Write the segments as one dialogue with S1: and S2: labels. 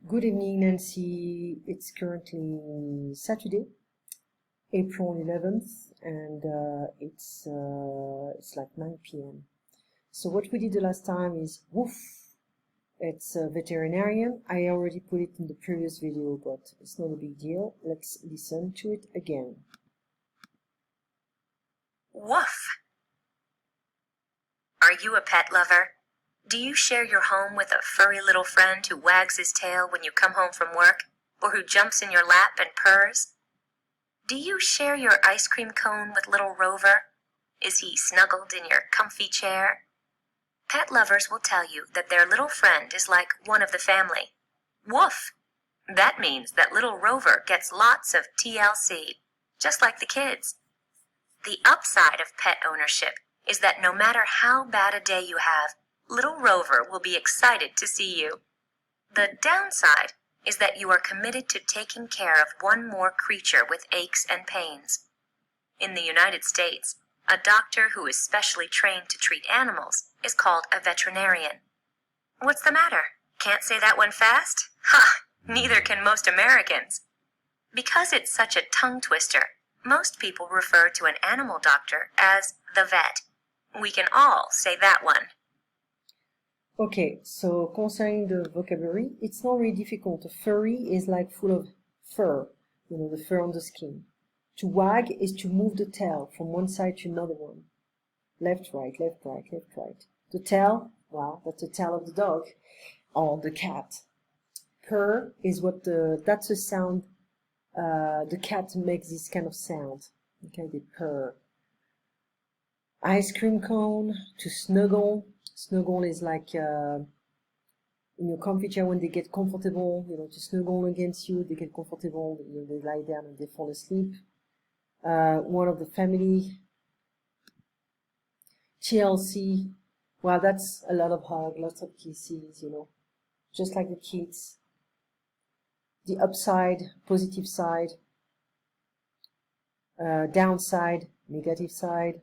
S1: Good evening, Nancy. It's currently Saturday, April 11th, and it's like 9 p.m. So what we did the last time is woof. It's a veterinarian. I already put it in the previous video, but it's not a big deal. Let's listen to it again.
S2: Woof. Are you a pet lover? Do you share your home with a furry little friend who wags his tail when you come home from work, or who jumps in your lap and purrs? Do you share your ice cream cone with little Rover? Is he snuggled in your comfy chair? Pet lovers will tell you that their little friend is like one of the family. Woof! That means that little Rover gets lots of TLC, just like the kids. The upside of pet ownership is that no matter how bad a day you have, little Rover will be excited to see you. The downside is that you are committed to taking care of one more creature with aches and pains. In the United States, a doctor who is specially trained to treat animals is called a veterinarian. What's the matter? Can't say that one fast? Ha! Neither can most Americans. Because it's such a tongue twister, most people refer to an animal doctor as the vet. We can all say that one.
S1: Okay, so concerning the vocabulary, it's not really difficult. A furry is like full of fur, the fur on the skin. To wag is to move the tail from one side to another one. Left, right, left, right, left, right. The tail, well, that's the tail of the dog or the cat. Purr is that's a sound, the cat makes this kind of sound. Okay, they purr. Ice cream cone, to snuggle. Snuggle is like in your comfy chair when they get comfortable, to snuggle against you, they get comfortable, they lie down and they fall asleep. One of the family. TLC, well, that's a lot of hug, lots of kisses, just like the kids. The upside, positive side, downside, negative side.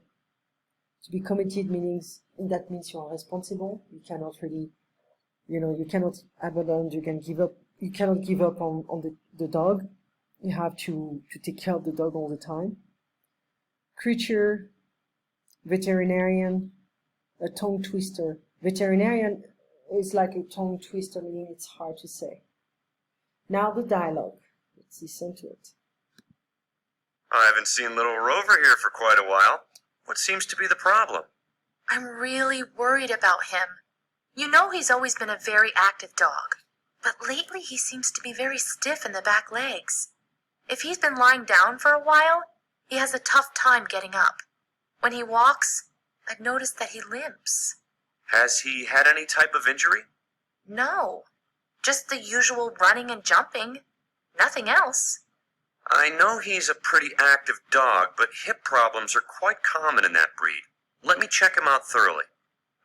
S1: To be committed means you are responsible. You cannot really, you cannot abandon, you cannot give up on the dog. You have to take care of the dog all the time. Creature, veterinarian, a tongue twister. Veterinarian is like a tongue twister, meaning it's hard to say. Now the dialogue. Let's listen to it.
S3: I haven't seen little Rover here for quite a while. What seems to be the problem?
S4: I'm really worried about him. You know he's always been a very active dog, but lately he seems to be very stiff in the back legs. If he's been lying down for a while, he has a tough time getting up. When he walks, I've noticed that he limps.
S3: Has he had any type of injury?
S4: No, just the usual running and jumping. Nothing else.
S3: I know he's a pretty active dog, but hip problems are quite common in that breed. Let me check him out thoroughly.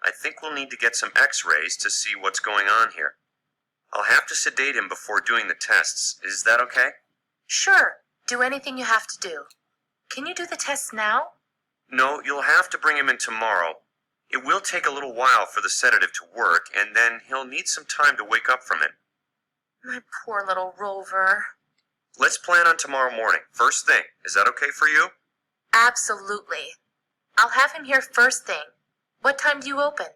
S3: I think we'll need to get some x-rays to see what's going on here. I'll have to sedate him before doing the tests. Is that okay?
S4: Sure, do anything you have to do. Can you do the tests now?
S3: No, you'll have to bring him in tomorrow. It will take a little while for the sedative to work, and then he'll need some time to wake up from it.
S4: My poor little Rover.
S3: Let's plan on tomorrow morning, first thing. Is that okay for you?
S4: Absolutely. I'll have him here first thing. What time do you open?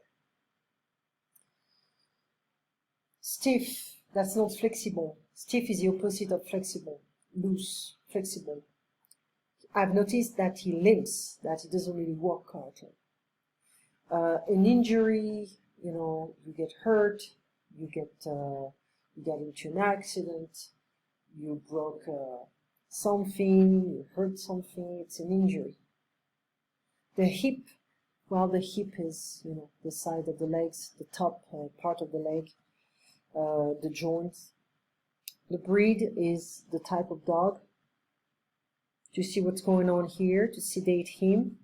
S1: Stiff, that's not flexible. Stiff is the opposite of flexible. Loose, flexible. I've noticed that he limps, that he doesn't really walk correctly. An injury, you get hurt, you get into an accident, you broke something, you hurt something, it's an injury. The hip, well, the hip is, the side of the legs, the top part of the leg, the joints. The breed is the type of dog. To see what's going on here, to sedate him,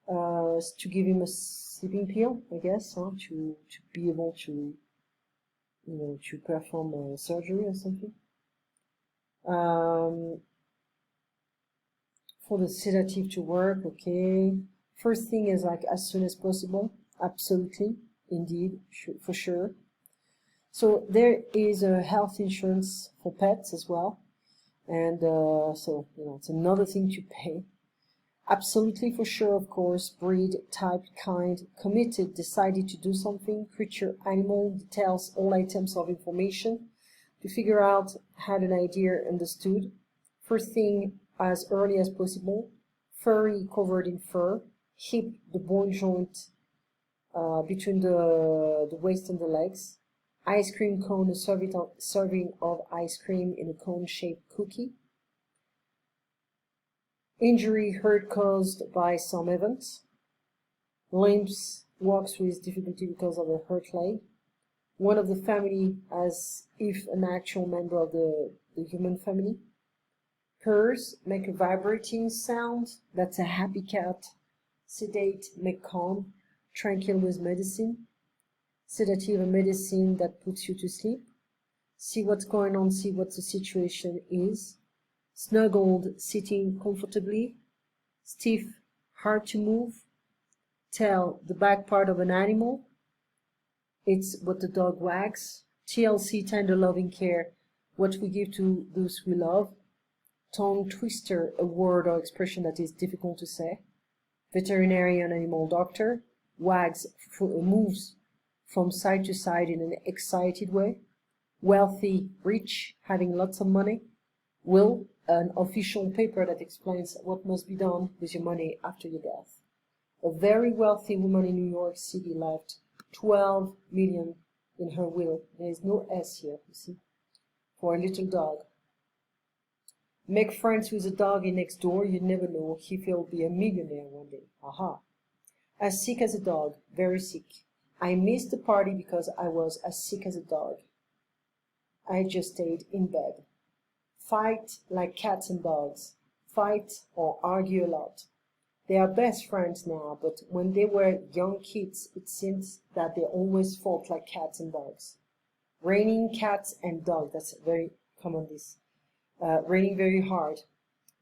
S1: to give him a sleeping pill, I guess, to be able to, to perform surgery or something. For the sedative to work, okay. First thing is like as soon as possible, absolutely, indeed, for sure. So there is a health insurance for pets as well. And so, it's another thing to pay. Absolutely for sure, of course, breed, type, kind, committed, decided to do something, creature, animal, details, all items of information to figure out, had an idea, understood. First thing, as early as possible, furry, covered in fur, hip, the bone joint between the waist and the legs, ice cream cone, a serving of ice cream in a cone-shaped cookie, injury, hurt caused by some event, limps, walks with difficulty because of a hurt leg, one of the family as if an actual member of the human family, purrs, make a vibrating sound, that's a happy cat, sedate, make calm, tranquil with medicine, sedative, a medicine that puts you to sleep, see what's going on, see what the situation is, snuggled, sitting comfortably, stiff, hard to move, tail, the back part of an animal, it's what the dog wags, TLC, tender loving care, what we give to those we love, tongue twister, a word or expression that is difficult to say, veterinarian, animal doctor, wags, moves from side to side in an excited way, wealthy, rich, having lots of money, will, an official paper that explains what must be done with your money after your death. A very wealthy woman in New York City left 12 million in her will. There is no S here, you see, for a little dog. Make friends with a dog in next door, you never know, he will be a millionaire one day. Aha. As sick as a dog, very sick. I missed the party because I was as sick as a dog. I just stayed in bed. Fight like cats and dogs. Fight or argue a lot. They are best friends now, but when they were young kids, it seems that they always fought like cats and dogs. Raining cats and dogs, that's very common this. Raining very hard.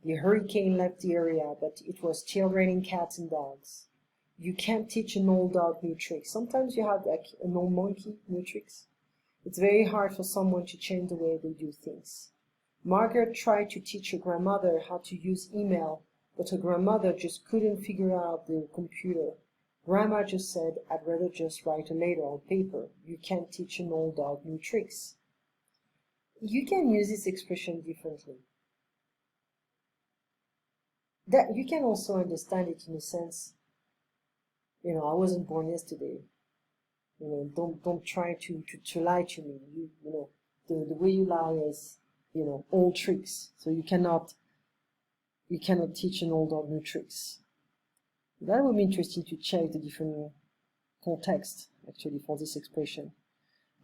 S1: The hurricane left the area, but it was still raining cats and dogs. You can't teach an old dog new tricks. Sometimes you have like an old monkey new tricks. It's very hard for someone to change the way they do things. Margaret tried to teach her grandmother how to use email, but her grandmother just couldn't figure out the computer. Grandma just said, I'd rather just write a letter on paper. You can't teach an old dog new tricks. You can use this expression differently. That you can also understand it in a sense, I wasn't born yesterday. Don't try to lie to me. The way you lie is, old tricks. So you cannot teach an old dog new tricks. That would be interesting to check the different context actually for this expression.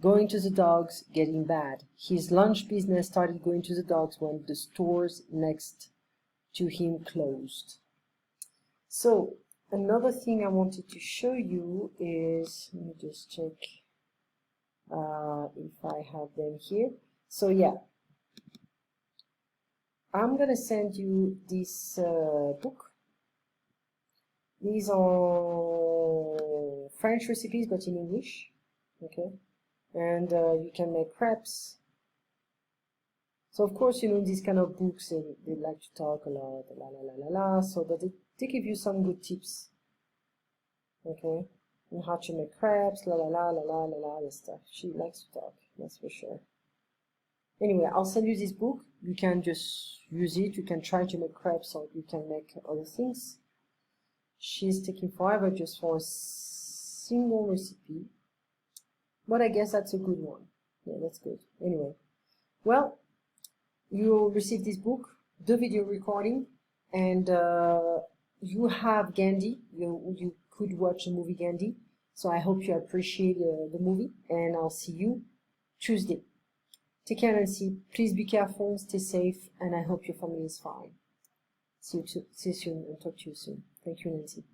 S1: Going to the dogs, getting bad. His lunch business started going to the dogs when the stores next to him closed. So another thing I wanted to show you is, let me just check if I have them here. So yeah, I'm gonna send you this book. These are French recipes but in English, okay? And you can make crepes. So of course, these kind of books, they like to talk a lot, la la la la la. So, but they give you some good tips, okay, on how to make crepes, la la la la la la la, this stuff. She likes to talk, that's for sure. Anyway, I'll send you this book. You can just use it. You can try to make crepes, or you can make other things. She's taking forever just for a single recipe. But I guess that's a good one. Yeah, that's good. Anyway, well, you'll receive this book, the video recording, and you have Gandhi. You could watch the movie Gandhi. So I hope you appreciate the movie, and I'll see you Tuesday. Take care, Nancy. Please be careful, stay safe, and I hope your family is fine. See you soon and talk to you soon. Thank you, Nancy.